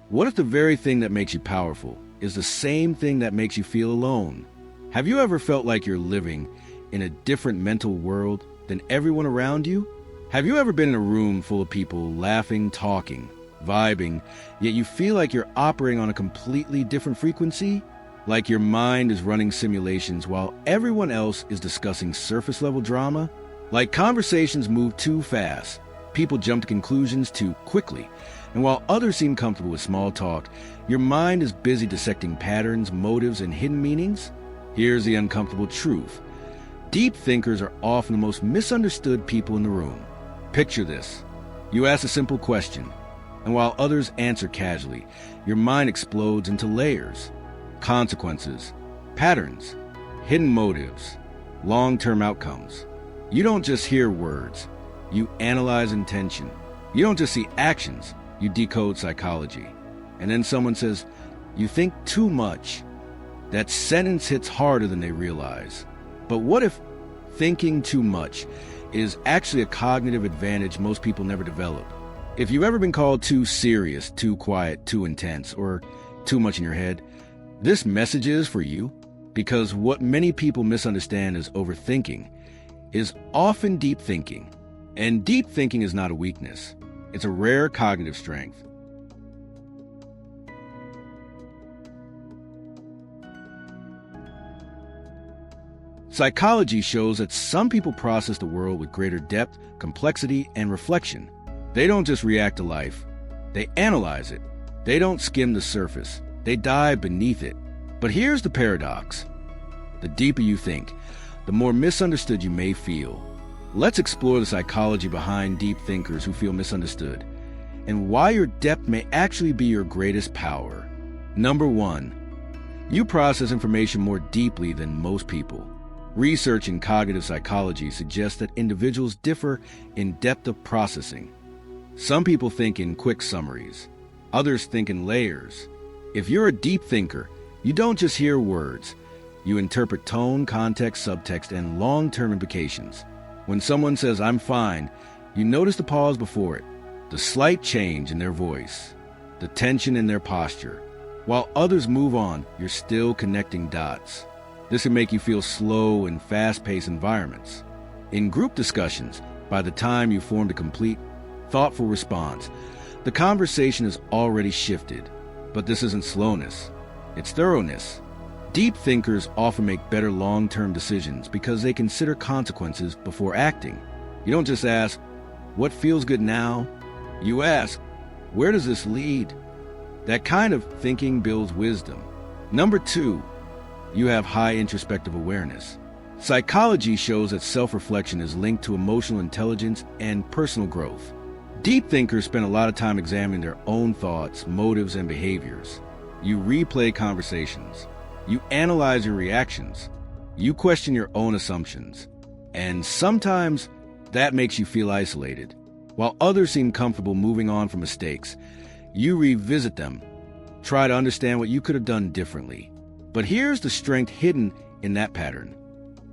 What if the very thing that makes you powerful is the same thing that makes you feel alone? Have you ever felt like you're living in a different mental world than everyone around you? Have you ever been in a room full of people laughing, talking, vibing, yet you feel like you're operating on a completely different frequency? Like your mind is running simulations while everyone else is discussing surface-level drama? Like conversations move too fast, people jump to conclusions too quickly, and while others seem comfortable with small talk, your mind is busy dissecting patterns, motives, and hidden meanings? Here's the uncomfortable truth. Deep thinkers are often the most misunderstood people in the room. Picture this. You ask a simple question, and while others answer casually, your mind explodes into layers, consequences, patterns, hidden motives, long-term outcomes. You don't just hear words, you analyze intention. You don't just see actions, you decode psychology. And then someone says, "You think too much." That sentence hits harder than they realize. But what if thinking too much is actually a cognitive advantage most people never develop? If you've ever been called too serious, too quiet, too intense, or too much in your head, this message is for you, because what many people misunderstand as overthinking is often deep thinking. And deep thinking is not a weakness. It's a rare cognitive strength. Psychology shows that some people process the world with greater depth, complexity, and reflection. They don't just react to life, they analyze it. They don't skim the surface, they dive beneath it. But here's the paradox. The deeper you think, the more misunderstood you may feel. Let's explore the psychology behind deep thinkers who feel misunderstood, and why your depth may actually be your greatest power. Number 1, you process information more deeply than most people. Research in cognitive psychology suggests that individuals differ in depth of processing. Some people think in quick summaries, others think in layers. If you're a deep thinker, you don't just hear words, you interpret tone, context, subtext, and long-term implications. When someone says, "I'm fine," you notice the pause before it, the slight change in their voice, the tension in their posture. While others move on, you're still connecting dots. This can make you feel slow in fast-paced environments. In group discussions, by the time you formed a complete, thoughtful response, the conversation has already shifted. But this isn't slowness, it's thoroughness. Deep thinkers often make better long-term decisions because they consider consequences before acting. You don't just ask, "What feels good now?" You ask, "Where does this lead?" That kind of thinking builds wisdom. Number 2, you have high introspective awareness. Psychology shows that self-reflection is linked to emotional intelligence and personal growth. Deep thinkers spend a lot of time examining their own thoughts, motives, and behaviors. You replay conversations. You analyze your reactions. You question your own assumptions. And sometimes that makes you feel isolated. While others seem comfortable moving on from mistakes, you revisit them, try to understand what you could have done differently. But here's the strength hidden in that pattern: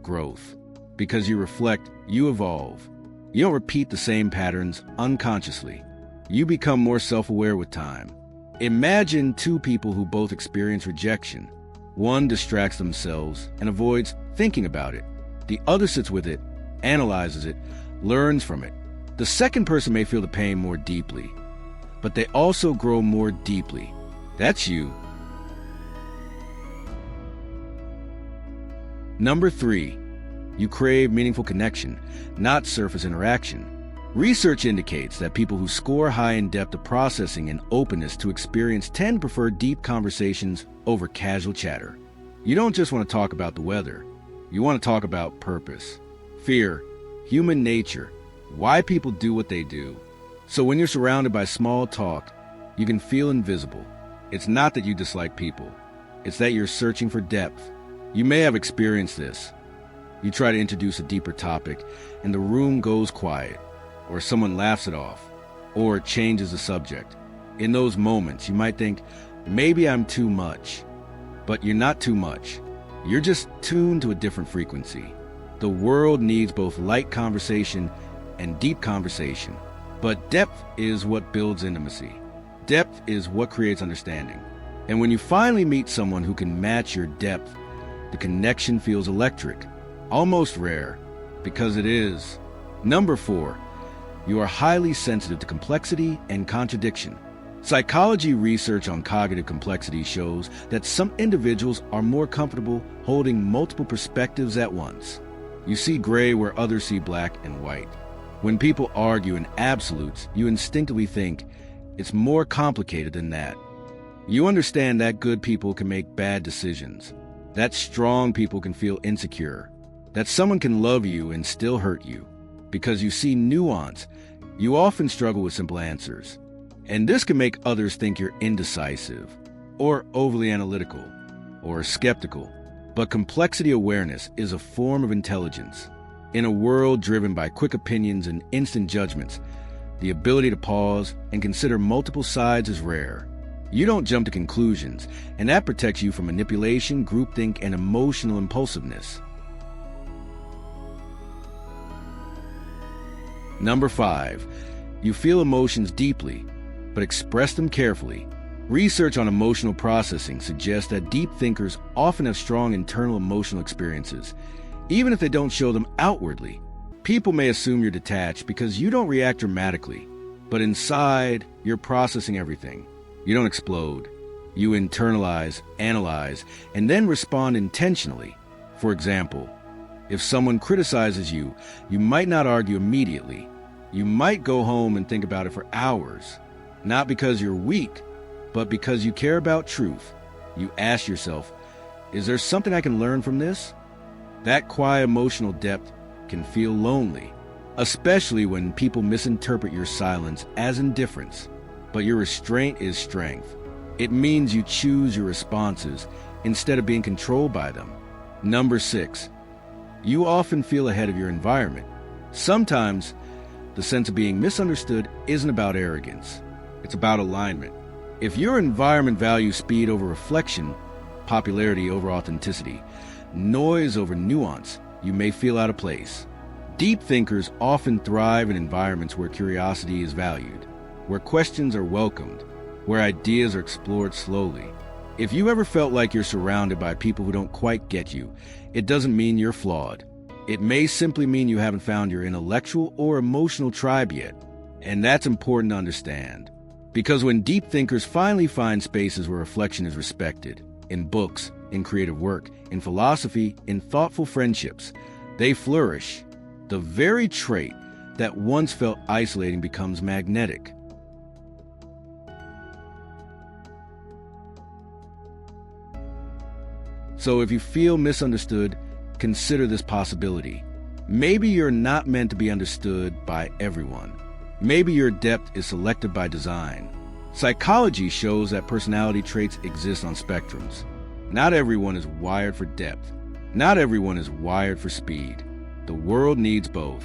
growth. Because you reflect, you evolve. You don't repeat the same patterns unconsciously. You become more self-aware with time. Imagine 2 people who both experience rejection. One distracts themselves and avoids thinking about it. The other sits with it, analyzes it, learns from it. The second person may feel the pain more deeply, but they also grow more deeply. That's you. Number 3, you crave meaningful connection, not surface interaction. Research indicates that people who score high in depth of processing and openness to experience tend to prefer deep conversations over casual chatter. You don't just want to talk about the weather. You want to talk about purpose, fear, human nature, why people do what they do. So when you're surrounded by small talk, you can feel invisible. It's not that you dislike people. It's that you're searching for depth. You may have experienced this. You try to introduce a deeper topic, and the room goes quiet, or someone laughs it off, or changes the subject. In those moments, you might think, maybe I'm too much. But you're not too much. You're just tuned to a different frequency. The world needs both light conversation and deep conversation. But depth is what builds intimacy. Depth is what creates understanding. And when you finally meet someone who can match your depth, the connection feels electric, almost rare, because it is. Number 4, you are highly sensitive to complexity and contradiction. Psychology research on cognitive complexity shows that some individuals are more comfortable holding multiple perspectives at once. You see gray where others see black and white. When people argue in absolutes, you instinctively think, it's more complicated than that. You understand that good people can make bad decisions, that strong people can feel insecure, that someone can love you and still hurt you. Because you see nuance, you often struggle with simple answers. And this can make others think you're indecisive, or overly analytical, or skeptical. But complexity awareness is a form of intelligence. In a world driven by quick opinions and instant judgments, the ability to pause and consider multiple sides is rare. You don't jump to conclusions, and that protects you from manipulation, groupthink, and emotional impulsiveness. Number 5, you feel emotions deeply, but express them carefully. Research on emotional processing suggests that deep thinkers often have strong internal emotional experiences, even if they don't show them outwardly. People may assume you're detached because you don't react dramatically, but inside, you're processing everything. You don't explode. You internalize, analyze, and then respond intentionally. For example, if someone criticizes you, you might not argue immediately. You might go home and think about it for hours. Not because you're weak, but because you care about truth. You ask yourself, is there something I can learn from this? That quiet emotional depth can feel lonely, especially when people misinterpret your silence as indifference. But your restraint is strength. It means you choose your responses instead of being controlled by them. Number 6, you often feel ahead of your environment. Sometimes, the sense of being misunderstood isn't about arrogance. It's about alignment. If your environment values speed over reflection, popularity over authenticity, noise over nuance, you may feel out of place. Deep thinkers often thrive in environments where curiosity is valued, where questions are welcomed, where ideas are explored slowly. If you ever felt like you're surrounded by people who don't quite get you, it doesn't mean you're flawed. It may simply mean you haven't found your intellectual or emotional tribe yet. And that's important to understand. Because when deep thinkers finally find spaces where reflection is respected, in books, in creative work, in philosophy, in thoughtful friendships, they flourish. The very trait that once felt isolating becomes magnetic. So if you feel misunderstood, consider this possibility. Maybe you're not meant to be understood by everyone. Maybe your depth is selected by design. Psychology shows that personality traits exist on spectrums. Not everyone is wired for depth. Not everyone is wired for speed. The world needs both.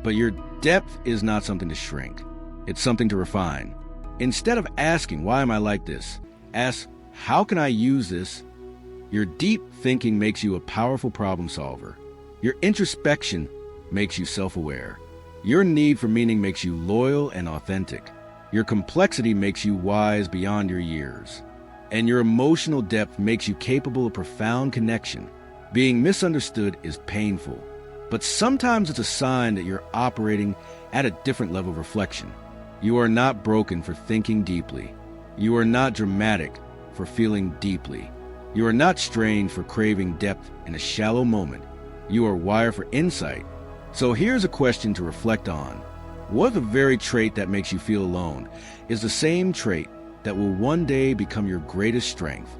But your depth is not something to shrink. It's something to refine. Instead of asking, why am I like this? Ask, how can I use this? Your deep thinking makes you a powerful problem solver. Your introspection makes you self-aware. Your need for meaning makes you loyal and authentic. Your complexity makes you wise beyond your years. And your emotional depth makes you capable of profound connection. Being misunderstood is painful, but sometimes it's a sign that you're operating at a different level of reflection. You are not broken for thinking deeply. You are not dramatic for feeling deeply. You are not strained for craving depth in a shallow moment. You are wired for insight. So here's a question to reflect on. What if the very trait that makes you feel alone is the same trait that will one day become your greatest strength?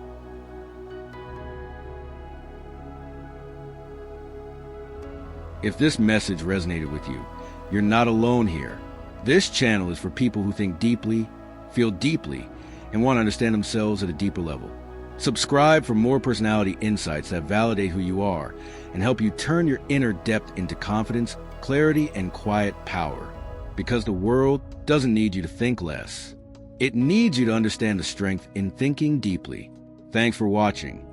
If this message resonated with you, you're not alone here. This channel is for people who think deeply, feel deeply, and want to understand themselves at a deeper level. Subscribe for more personality insights that validate who you are and help you turn your inner depth into confidence, clarity, and quiet power. Because the world doesn't need you to think less. It needs you to understand the strength in thinking deeply. Thanks for watching.